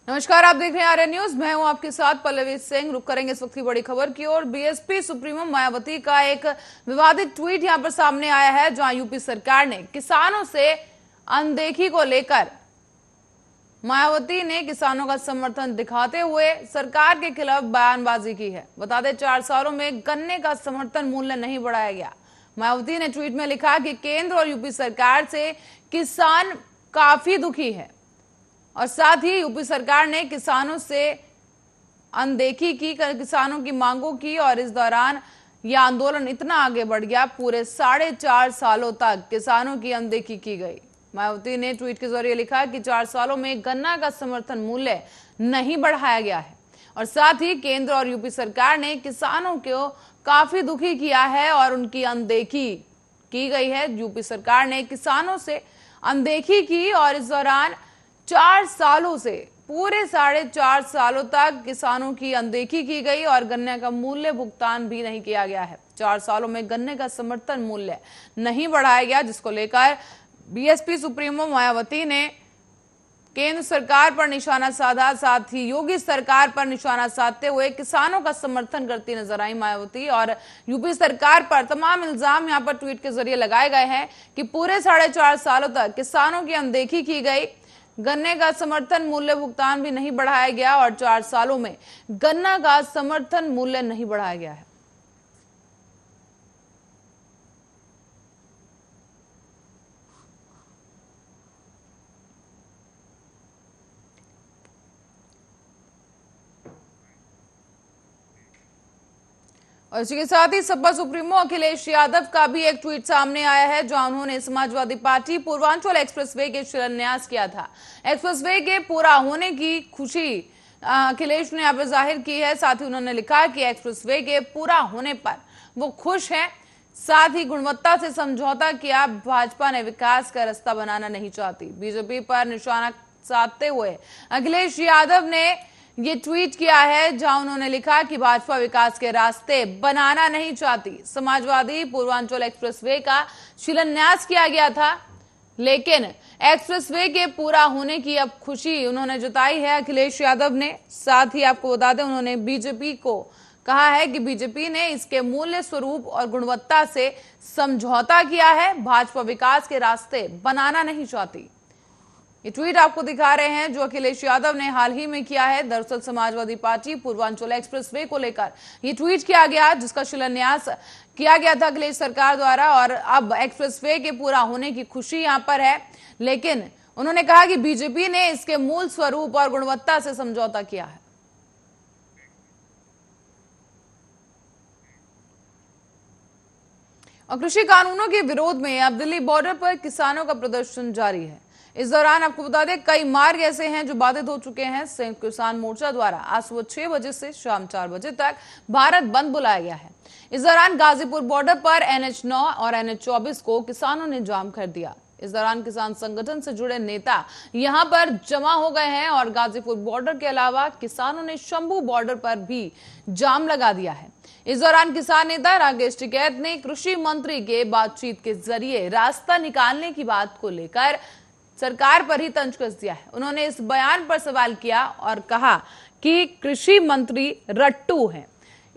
नमस्कार, आप देख रहे हैं आर्यन न्यूज। मैं हूं आपके साथ पल्लवी सिंह। रुक करेंगे इस वक्त की बड़ी खबर की ओर। बीएसपी सुप्रीमो मायावती का एक विवादित ट्वीट यहां पर सामने आया है, जहां यूपी सरकार ने किसानों से अनदेखी को लेकर मायावती ने किसानों का समर्थन दिखाते हुए सरकार के खिलाफ बयानबाजी की है। बता दें, 4 सालों में गन्ने का समर्थन मूल्य नहीं बढ़ाया गया। मायावती ने ट्वीट में लिखा कि केंद्र और यूपी सरकार से किसान काफी दुखी है और साथ ही यूपी सरकार ने किसानों से अनदेखी की, किसानों की मांगों की और इस दौरान यह आंदोलन इतना आगे बढ़ गया, पूरे 4.5 सालों तक किसानों की अनदेखी की गई। मायावती ने ट्वीट के जरिए लिखा कि 4 सालों में गन्ना का समर्थन मूल्य नहीं बढ़ाया गया है और साथ ही केंद्र और यूपी सरकार ने किसानों को काफी दुखी किया है और उनकी अनदेखी की गई है। यूपी सरकार ने किसानों से अनदेखी की और इस दौरान 4 सालों से पूरे 4.5 सालों तक किसानों की अनदेखी की गई और गन्ने का मूल्य भुगतान भी नहीं किया गया है। 4 सालों में गन्ने का समर्थन मूल्य नहीं बढ़ाया गया, जिसको लेकर बीएसपी सुप्रीमो मायावती ने केंद्र सरकार पर निशाना साधा। साथ ही योगी सरकार पर निशाना साधते हुए किसानों का समर्थन करती नजर आई मायावती और यूपी सरकार पर तमाम इल्जाम यहां पर ट्वीट के जरिए लगाए गए हैं कि पूरे 4.5 सालों तक किसानों की अनदेखी की गई, गन्ने का समर्थन मूल्य भुगतान भी नहीं बढ़ाया गया और 4 सालों में गन्ना का समर्थन मूल्य नहीं बढ़ाया गया है। और इसी के साथ ही सपा सुप्रीमो अखिलेश यादव का भी एक ट्वीट सामने आया है, जहां उन्होंने समाजवादी पार्टी पूर्वांचल एक्सप्रेसवे के शिलान्यास किया था। एक्सप्रेसवे के पूरा होने की खुशी अखिलेश ने यहाँ पर जाहिर की है। साथ ही उन्होंने लिखा कि एक्सप्रेसवे के पूरा होने पर वो खुश हैं। साथ ही गुणवत्ता से समझौता किया, भाजपा ने विकास का रास्ता बनाना नहीं चाहती। बीजेपी पर निशाना साधते हुए अखिलेश यादव ने ये ट्वीट किया है, जहां उन्होंने लिखा कि भाजपा विकास के रास्ते बनाना नहीं चाहती। समाजवादी पूर्वांचल एक्सप्रेसवे का शिलान्यास किया गया था, लेकिन एक्सप्रेसवे के पूरा होने की अब खुशी उन्होंने जताई है अखिलेश यादव ने। साथ ही आपको बता दें, उन्होंने बीजेपी को कहा है कि बीजेपी ने इसके मूल्य स्वरूप और गुणवत्ता से समझौता किया है, भाजपा विकास के रास्ते बनाना नहीं चाहती। ये ट्वीट आपको दिखा रहे हैं जो अखिलेश यादव ने हाल ही में किया है। दरअसल समाजवादी पार्टी पूर्वांचल एक्सप्रेसवे को लेकर ये ट्वीट किया गया, जिसका शिलान्यास किया गया था अखिलेश सरकार द्वारा और अब एक्सप्रेसवे के पूरा होने की खुशी यहां पर है। लेकिन उन्होंने कहा कि बीजेपी ने इसके मूल स्वरूप और गुणवत्ता से समझौता किया है। और कृषि कानूनों के विरोध में अब दिल्ली बॉर्डर पर किसानों का प्रदर्शन जारी है। इस दौरान आपको बता दें, कई मार्ग ऐसे हैं जो बाधित हो चुके हैं। संयुक्त किसान मोर्चा द्वारा आज सुबह 6 बजे से शाम 4 बजे तक भारत बंद बुलाया गया है। इस दौरान गाजीपुर बॉर्डर पर NH9 और NH24 को किसानों ने जाम कर दिया। इस दौरान किसान संगठन से जुड़े नेता यहां पर जमा हो गए हैं और गाजीपुर बॉर्डर के अलावा किसानों ने शंभू बॉर्डर पर भी जाम लगा दिया है। इस दौरान किसान नेता राकेश टिकैत ने कृषि मंत्री के बातचीत के जरिए रास्ता निकालने की बात को लेकर सरकार पर ही तंज कस दिया है। उन्होंने इस बयान पर सवाल किया और कहा कि कृषि मंत्री रट्टू हैं।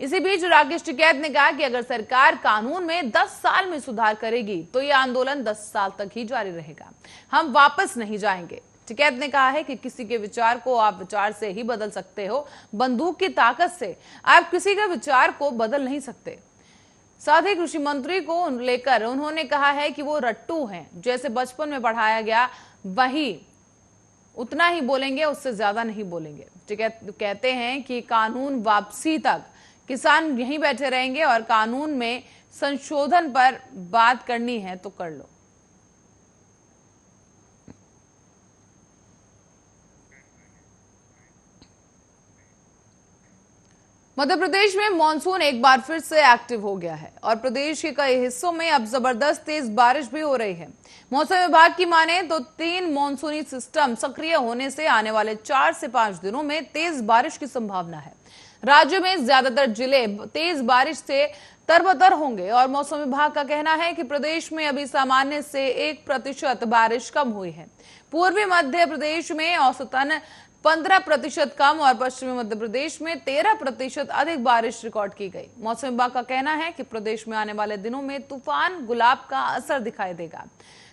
इसी बीच राकेश टिकैत ने कहा कि अगर सरकार कानून में 10 साल में सुधार करेगी तो यह आंदोलन 10 साल तक ही जारी रहेगा, हम वापस नहीं जाएंगे। टिकैत ने कहा है कि किसी के विचार को आप विचार से ही बदल सकते हो, बंदूक की ताकत से आप किसी का विचार को बदल नहीं सकते। साथ ही कृषि मंत्री को लेकर उन्होंने कहा है कि वो रट्टू हैं, जैसे बचपन में पढ़ाया गया वही उतना ही बोलेंगे, उससे ज्यादा नहीं बोलेंगे। कहते हैं कि कानून वापसी तक किसान यहीं बैठे रहेंगे और कानून में संशोधन पर बात करनी है तो कर लो। मध्य प्रदेश में मानसून एक बार फिर से एक्टिव हो गया है और प्रदेश के कई हिस्सों में अब जबरदस्त तेज बारिश भी हो रही है। मौसम विभाग की माने तो 3 मानसूनी सिस्टम सक्रिय होने से आने वाले 4 से 5 दिनों में तेज बारिश की संभावना है। राज्य में ज्यादातर जिले तेज बारिश से तरबतर होंगे और मौसम विभाग का कहना है कि प्रदेश में अभी सामान्य से 1% बारिश कम हुई है। पूर्वी मध्य प्रदेश में औसतन 15% कम और पश्चिमी मध्य प्रदेश में 13% अधिक बारिश रिकॉर्ड की गई। मौसम विभाग का कहना है कि प्रदेश में आने वाले दिनों में तूफान गुलाब का असर दिखाई देगा।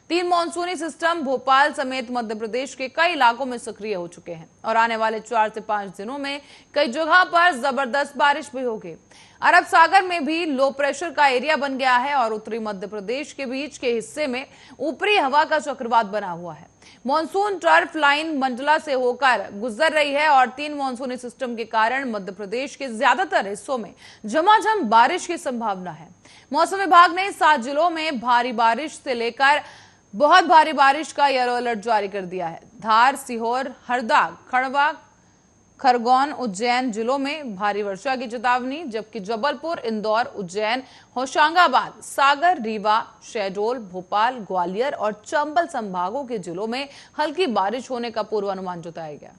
3 मानसूनी सिस्टम भोपाल समेत मध्य प्रदेश के कई इलाकों में सक्रिय हो चुके हैं और आने वाले 4 से 5 दिनों में कई जगह पर जबरदस्त बारिश भी होगी। अरब सागर में भी लो प्रेशर का एरिया बन गया है और उत्तरी मध्य प्रदेश के बीच के हिस्से में ऊपरी हवा का चक्रवात बना हुआ है। मॉनसून टर्फ लाइन मंडला से होकर गुजर रही है और 3 मानसूनी सिस्टम के कारण मध्य प्रदेश के ज्यादातर हिस्सों में झमाझम बारिश की संभावना है। मौसम विभाग ने 7 जिलों में भारी बारिश से लेकर बहुत भारी बारिश का येलो अलर्ट जारी कर दिया है। धार, सीहोर, हरदा, खंडवा, खरगोन, उज्जैन जिलों में भारी वर्षा की चेतावनी, जबकि जबलपुर, इंदौर, उज्जैन, होशंगाबाद, सागर, रीवा, शहडोल, भोपाल, ग्वालियर और चंबल संभागों के जिलों में हल्की बारिश होने का पूर्वानुमान जताया गया।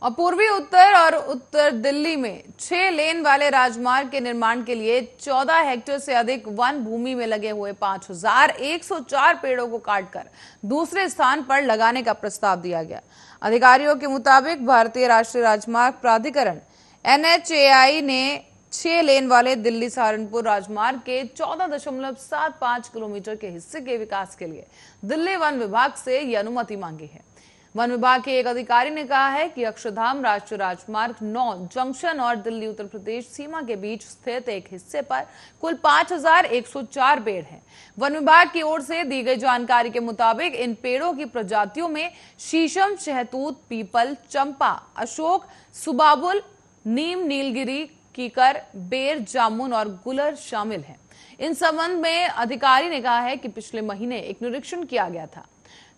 और पूर्वी उत्तर और उत्तर दिल्ली में 6 लेन वाले राजमार्ग के निर्माण के लिए 14 हेक्टेयर से अधिक वन भूमि में लगे हुए 5104 पेड़ों को काटकर दूसरे स्थान पर लगाने का प्रस्ताव दिया गया। अधिकारियों के मुताबिक भारतीय राष्ट्रीय राजमार्ग प्राधिकरण NHAI ने 6 लेन वाले दिल्ली सहारनपुर राजमार्ग के 14.75 किलोमीटर के हिस्से के विकास के लिए दिल्ली वन विभाग से यह अनुमति मांगी है। वन विभाग के एक अधिकारी ने कहा है कि अक्षरधाम राष्ट्रीय राजमार्ग 9 जंक्शन और दिल्ली उत्तर प्रदेश सीमा के बीच स्थित एक हिस्से पर कुल 5104 पेड़ हैं। वन विभाग की ओर से दी गई जानकारी के मुताबिक इन पेड़ों की प्रजातियों में शीशम, शहतूत, पीपल, चंपा, अशोक, सुबाबुल, नीम, नीलगिरी, कीकर, बेर, जामुन और गुलर शामिल हैं। इन संबंध में अधिकारी ने कहा है कि पिछले महीने एक निरीक्षण किया गया था।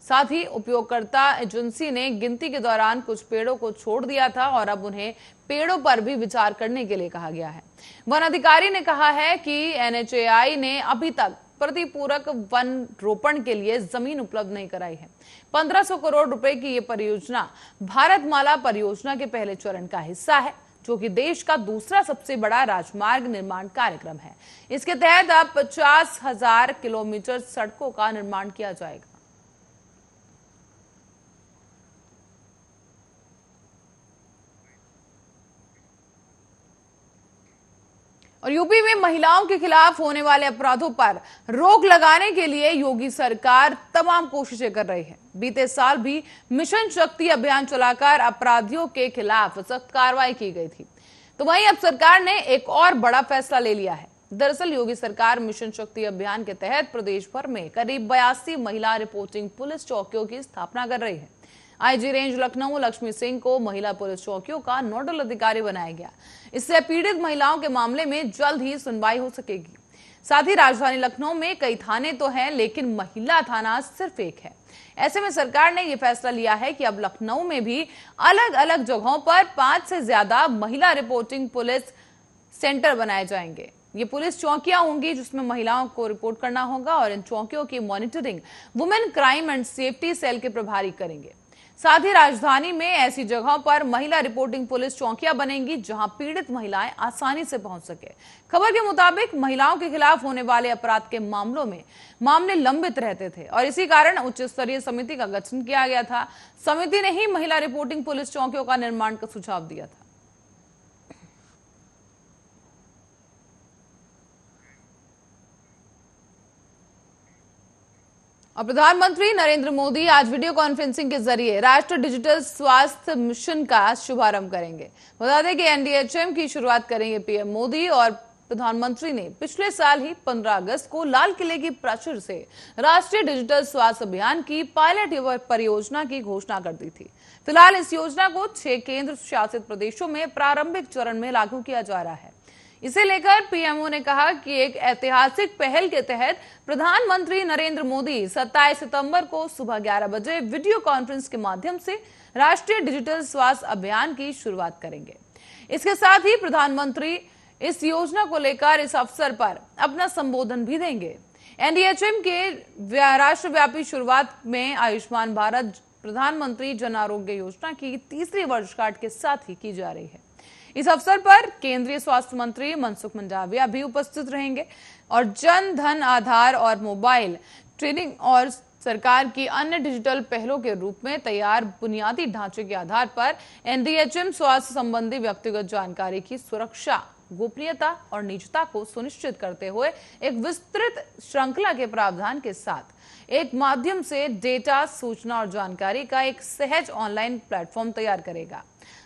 साथ ही उपयोगकर्ता एजेंसी ने गिनती के दौरान कुछ पेड़ों को छोड़ दिया था और अब उन्हें पेड़ों पर भी विचार करने के लिए कहा गया है। वन अधिकारी ने कहा है कि NHAI ने अभी तक प्रतिपूरक वन रोपण के लिए जमीन उपलब्ध नहीं कराई है। 1500 करोड़ रुपए की ये परियोजना भारतमाला परियोजना के पहले चरण का हिस्सा है, जो कि देश का दूसरा सबसे बड़ा राजमार्ग निर्माण कार्यक्रम है। इसके तहत अब 50,000 किलोमीटर सड़कों का निर्माण किया जाएगा। और यूपी में महिलाओं के खिलाफ होने वाले अपराधों पर रोक लगाने के लिए योगी सरकार तमाम कोशिशें कर रही है। बीते साल भी मिशन शक्ति अभियान चलाकर अपराधियों के खिलाफ सख्त कार्रवाई की गई थी। तो वहीं अब सरकार ने एक और बड़ा फैसला ले लिया है। दरअसल योगी सरकार मिशन शक्ति अभियान के तहत प्रदेश भर में करीब 82 महिला रिपोर्टिंग पुलिस चौकियों की स्थापना कर रही है। IG रेंज लखनऊ लक्ष्मी सिंह को महिला पुलिस चौकियों का नोडल अधिकारी बनाया गया। इससे पीड़ित महिलाओं के मामले में जल्द ही सुनवाई हो सकेगी। साथ ही राजधानी लखनऊ में कई थाने तो हैं, लेकिन महिला थाना सिर्फ एक है। ऐसे में सरकार ने यह फैसला लिया है कि अब लखनऊ में भी अलग अलग जगहों पर 5 से ज्यादा महिला रिपोर्टिंग पुलिस सेंटर बनाए जाएंगे। ये पुलिस चौकियां होंगी जिसमें महिलाओं को रिपोर्ट करना होगा और इन चौकियों की monitoring women crime and safety cell के प्रभारी करेंगे। साथ ही राजधानी में ऐसी जगहों पर महिला रिपोर्टिंग पुलिस चौकियां बनेंगी जहां पीड़ित महिलाएं आसानी से पहुंच सके। खबर के मुताबिक महिलाओं के खिलाफ होने वाले अपराध के मामलों में मामले लंबित रहते थे और इसी कारण उच्च स्तरीय समिति का गठन किया गया था। समिति ने ही महिला रिपोर्टिंग पुलिस चौकियों का निर्माण का सुझाव दिया था। और प्रधानमंत्री नरेंद्र मोदी आज वीडियो कॉन्फ्रेंसिंग के जरिए राष्ट्रीय डिजिटल स्वास्थ्य मिशन का शुभारंभ करेंगे। बता दें कि NDHM की शुरुआत करेंगे PM मोदी और प्रधानमंत्री ने पिछले साल ही 15 अगस्त को लाल किले की प्राचीर से राष्ट्रीय डिजिटल स्वास्थ्य अभियान की पायलट परियोजना की घोषणा कर दी थी। फिलहाल इस योजना को 6 केंद्र शासित प्रदेशों में प्रारंभिक चरण में लागू किया जा रहा है। इसे लेकर PMO ने कहा कि एक ऐतिहासिक पहल के तहत प्रधानमंत्री नरेंद्र मोदी 27 सितंबर को सुबह 11 बजे वीडियो कॉन्फ्रेंस के माध्यम से राष्ट्रीय डिजिटल स्वास्थ्य अभियान की शुरुआत करेंगे। इसके साथ ही प्रधानमंत्री इस योजना को लेकर इस अवसर पर अपना संबोधन भी देंगे। NDHM के राष्ट्रव्यापी शुरुआत में आयुष्मान भारत प्रधानमंत्री जन आरोग्य योजना की तीसरी वर्षगांठ के साथ ही की जा रही है। इस अवसर पर केंद्रीय स्वास्थ्य मंत्री मनसुख मंडाविया भी उपस्थित रहेंगे और जन धन आधार और मोबाइल ट्रेनिंग और सरकार की अन्य डिजिटल पहलों के रूप में तैयार बुनियादी ढांचे के आधार पर एनडीएचएम स्वास्थ्य संबंधी व्यक्तिगत जानकारी की सुरक्षा, गोपनीयता और निजता को सुनिश्चित करते हुए एक विस्तृत श्रृंखला के प्रावधान के साथ एक माध्यम से डेटा, सूचना और जानकारी का एक सहज ऑनलाइन प्लेटफॉर्म तैयार करेगा।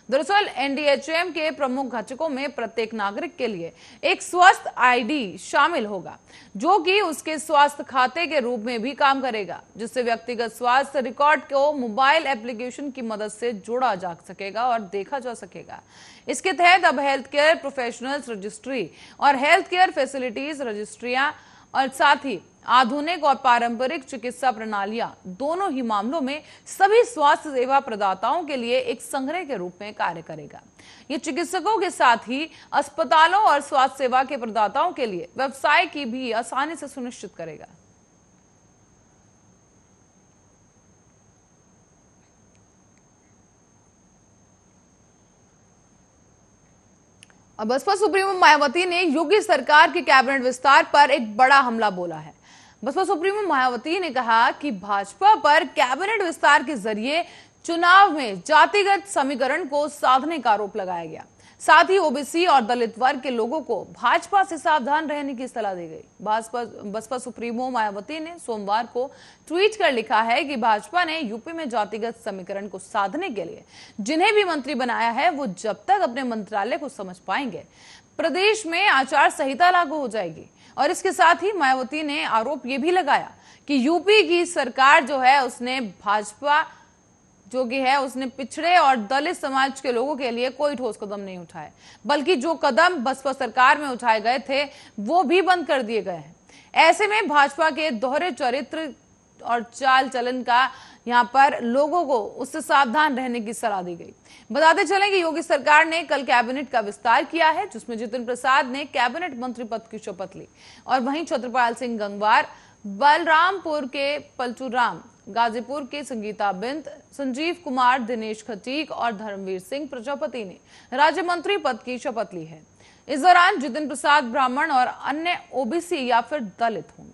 दरअसल एनडीएचएम के प्रमुख घटकों में प्रत्येक नागरिक के लिए एक स्वास्थ्य आईडी शामिल होगा, जो कि उसके स्वास्थ्य खाते के रूप में भी काम करेगा, जिससे व्यक्तिगत स्वास्थ्य रिकॉर्ड को मोबाइल एप्लीकेशन की मदद से जोड़ा जा सकेगा और देखा जा सकेगा। इसके तहत अब हेल्थ केयर प्रोफेशनल्स रजिस्ट्री और हेल्थ केयर फैसिलिटीज रजिस्ट्रियां और साथ ही आधुनिक और पारंपरिक चिकित्सा प्रणालियां दोनों ही मामलों में सभी स्वास्थ्य सेवा प्रदाताओं के लिए एक संग्रह के रूप में कार्य करेगा। ये चिकित्सकों के साथ ही अस्पतालों और स्वास्थ्य सेवा के प्रदाताओं के लिए व्यवसाय की भी आसानी से सुनिश्चित करेगा। अब बसपा सुप्रीमो मायावती ने योगी सरकार के कैबिनेट विस्तार पर एक बड़ा हमला बोला है। बसपा सुप्रीमो मायावती ने कहा कि भाजपा पर कैबिनेट विस्तार के जरिए चुनाव में जातिगत समीकरण को साधने का आरोप लगाया गया। साथ ही ओबीसी और दलित वर्ग के लोगों को भाजपा से सावधान रहने की सलाह दी गई। बसपा सुप्रीमो मायावती ने सोमवार को ट्वीट कर लिखा है कि भाजपा ने यूपी में जातिगत समीकरण को साधने के लिए जिन्हें भी मंत्री बनाया है, वो जब तक अपने मंत्रालय को समझ पाएंगे, प्रदेश में आचार संहिता लागू हो जाएगी। और इसके साथ ही मायावती ने आरोप ये भी लगाया कि यूपी की सरकार जो है उसने भाजपा उसने पिछड़े और दलित समाज के लोगों के लिए कोई ठोस कदम नहीं उठाए, बल्कि जो कदम बसपा सरकार में उठाए गए थे वो भी बंद कर दिए गए हैं। ऐसे में भाजपा के दोहरे चरित्र और चाल चलन का यहाँ पर लोगों को उससे सावधान रहने की सलाह दी गई। बताते चलें कि योगी सरकार ने कल कैबिनेट का विस्तार किया है, जिसमें जितिन प्रसाद ने कैबिनेट मंत्री पद की शपथ ली और वहीं छत्रपाल सिंह गंगवार, बलरामपुर के पलचूराम, गाजीपुर के संगीता बिंद, संजीव कुमार, दिनेश खटीक और धर्मवीर सिंह प्रजापति ने राज्य मंत्री पद की शपथ ली है। इस दौरान जितिन प्रसाद ब्राह्मण और अन्य ओबीसी या फिर दलित होंगे।